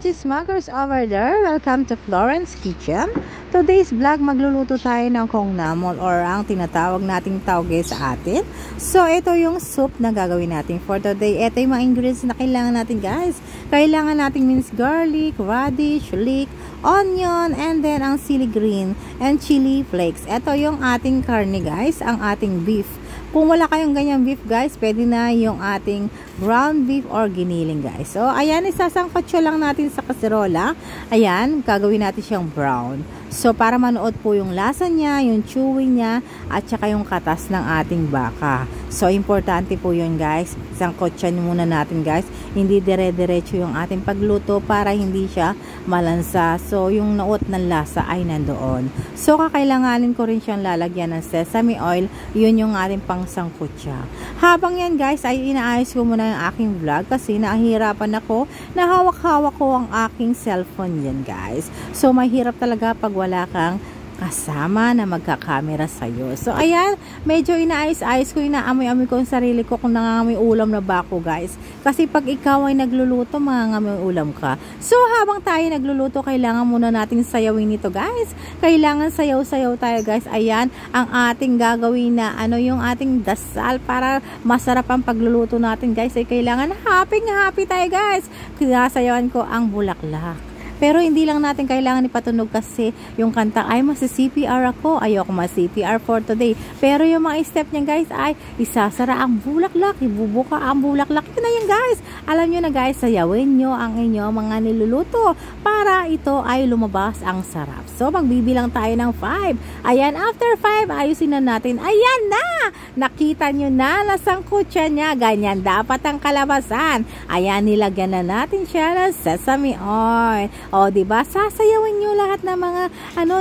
Chismakers over there. Welcome to Florence Kitchen. Today's vlog, magluluto tayo ng kongnamol or ang tinatawag nating tauge sa atin. So, ito yung soup na gagawin natin for today. Ito yung mga ingredients na kailangan natin, guys. Kailangan nating minced garlic, radish, leek, onion, and then ang chili green and chili flakes. Ito yung ating karne, guys. Ang ating beef. Kung wala kayong ganyang beef, guys, pwede na yung ating ground beef or giniling, guys. So, ayan, isasangkotso lang natin sa kaserola. Ayan, gagawin natin siyang brown. So, para manood po yung lasa niya, yung chewy niya, at saka yung katas ng ating baka. So, importante po yun, guys. Sangkotsan muna natin, guys. Hindi dire-diretso yung ating pagluto para hindi siya malansa. So, yung naot ng lasa ay nandoon. So, kakailanganin ko rin siyang lalagyan ng sesame oil. Yun yung ating pangsangkotsa. Habang yan, guys, ay inaayos ko muna yung aking vlog kasi nahihirapan ako na hawak-hawak ko ang aking cellphone yan, guys. So, mahirap talaga pag wala kang kasama na magkakamera sa'yo. So, ayan, medyo inaayos-ayos ko, inaamoy-amoy ko ang sarili ko kung nangangamoy ulam na ba ako, guys. Kasi pag ikaw ay nagluluto, mangangamoy ulam ka. So, habang tayo nagluluto, kailangan muna natin sayawin ito, guys. Kailangan sayaw-sayaw tayo, guys. Ayan, ang ating gagawin na, yung ating dasal para masarap ang pagluluto natin, guys. Ay kailangan happy tayo, guys. Kinasayawan ko ang bulaklak. Pero hindi lang natin kailangan ipatunog kasi yung kanta ay masi-CPR ako. Ayoko ma-CPR for today. Pero yung mga step niya, guys, ay isasara ang bulaklak, ibubuka ang bulaklak. Yun na yun, guys. Alam nyo na, guys, sayawin nyo ang inyong mga niluluto para ito ay lumabas ang sarap. So, magbibilang tayo ng 5. Ayan, after 5, ayusin na natin. Ayan na! Nakita nyo na, nasangkutsa niya. Ganyan dapat ang kalabasan. Ayan, nilagyan na natin siya ng sesame oil. O, diba? Sasayawin nyo lahat ng mga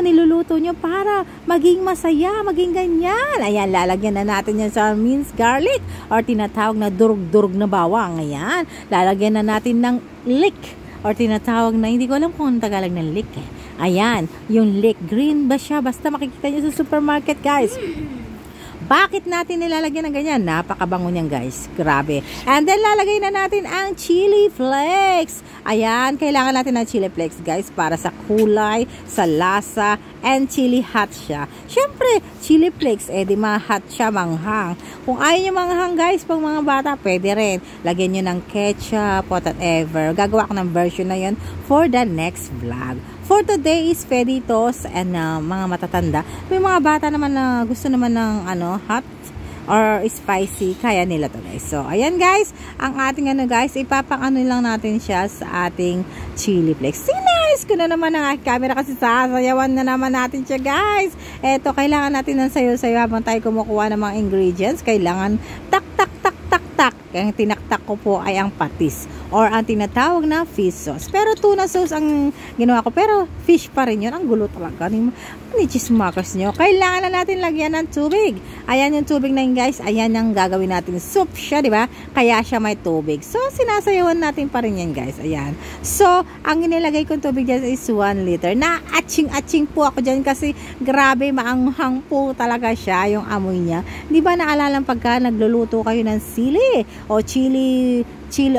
niluluto nyo para maging masaya, maging ganyan. Ayan, lalagyan na natin yan sa minced garlic or tinatawag na durug-durug na bawang. Ayan, lalagyan na natin ng leek or tinatawag na, hindi ko alam kung anong Tagalog ng leek eh. Ayan, yung leek, green ba siya? Basta makikita nyo sa supermarket, guys. Bakit natin nilalagyan ng ganyan? Napakabango niyan, guys. Grabe. And then, lalagay na natin ang chili flakes. Ayan, kailangan natin ng chili flakes, guys, para sa kulay, sa lasa, and chili hot siya. Siyempre, chili flakes, di ma-hot siya, manghang. Kung ayaw nyo manghang, guys, pag mga bata, pwede rin. Lagyan nyo ng ketchup, whatever. Gagawa ko ng version na yun for the next vlog. For today is peditos and mga matatanda. May mga bata naman na gusto naman ng hot or spicy, kaya nila to, guys. So, ayan, guys, ang ating guys, ipapang lang natin siya sa ating chili flakes. Sinayos ko na naman ang aking camera kasi sasayawan na naman natin siya, guys. Eto, kailangan natin ng sayo-sayo habang tayo kumukuha ng mga ingredients. Kailangan tak. Ang tinaktak ko po ay ang patis or ang tinatawag na fish sauce. Pero tuna sauce ang ginawa ko. Pero fish pa rin yun. Ang gulo talaga ni chismakers nyo. Kailangan na natin lagyan ng tubig. Ayan yung tubig na yun, guys. Ayan yung gagawin natin. Soup siya, di ba? Kaya siya may tubig. So, sinasayawan natin pa rin yan, guys. Ayan. So, ang inilagay kong tubig dyan is 1 liter. Na atching po ako dyan kasi grabe, maanghang po talaga siya yung amoy niya. Di ba naalala pagka nagluluto kayo ng sili o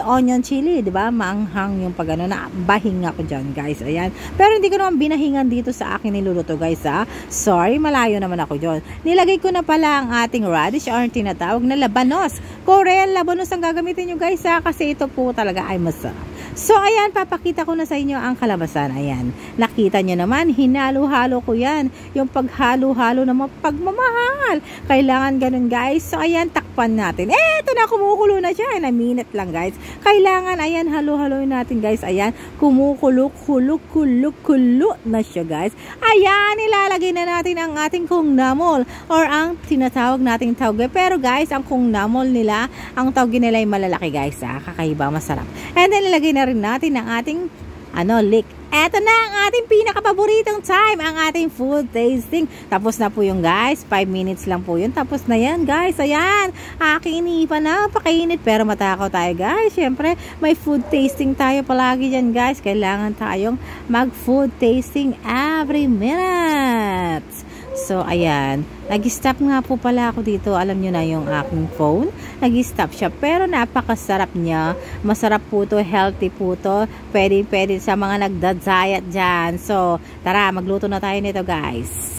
onion chili, di ba? Maanghang yung pag na bahing ako dyan, guys. Ayan. Pero hindi ko naman binahingan dito sa akin niluluto, guys, ha. Sorry, malayo naman ako dyan. Nilagay ko na pala ang ating radish or tinatawag na labanos. Korean labanos ang gagamitin nyo, guys, ha. Kasi ito po talaga ay masarap. So, ayan, papakita ko na sa inyo ang kalabasan. Ayan. Nakita nyo naman, hinalo-halo ko yan. Yung paghalo-halo na pagmamahal. Kailangan ganun, guys. So, ayan, takpan natin. Ito na, kumukulo na siya. Na minute lang, guys. Kailangan, ayan, halo-haloin natin, guys. Ayan, kumukulo na siya, guys. Ayan, ilalagay na natin ang ating kongnamol or ang tinatawag nating tauge. Pero, guys, ang kongnamol nila, ang tauge nila ay malalaki, guys. Kakaiba, masarap. And then, ilagay na rin natin ang ating leek. Eto na ang ating pinakapaboritong time, ang ating food tasting. Tapos na po yung, guys, 5 minutes lang po yun. Tapos na yan, guys. Ayan, aking iniipan na, pakainit. Pero matakaw tayo, guys. Siyempre, may food tasting tayo palagi dyan, guys. Kailangan tayong mag food tasting every minute. So, ayan. Nag-stop nga po pala ako dito. Alam nyo na yung aking phone. Nag-stop siya. Pero napakasarap niya. Masarap po to. Healthy po to. Pwede sa mga nagda-diet dyan. So, tara, magluto na tayo nito guys.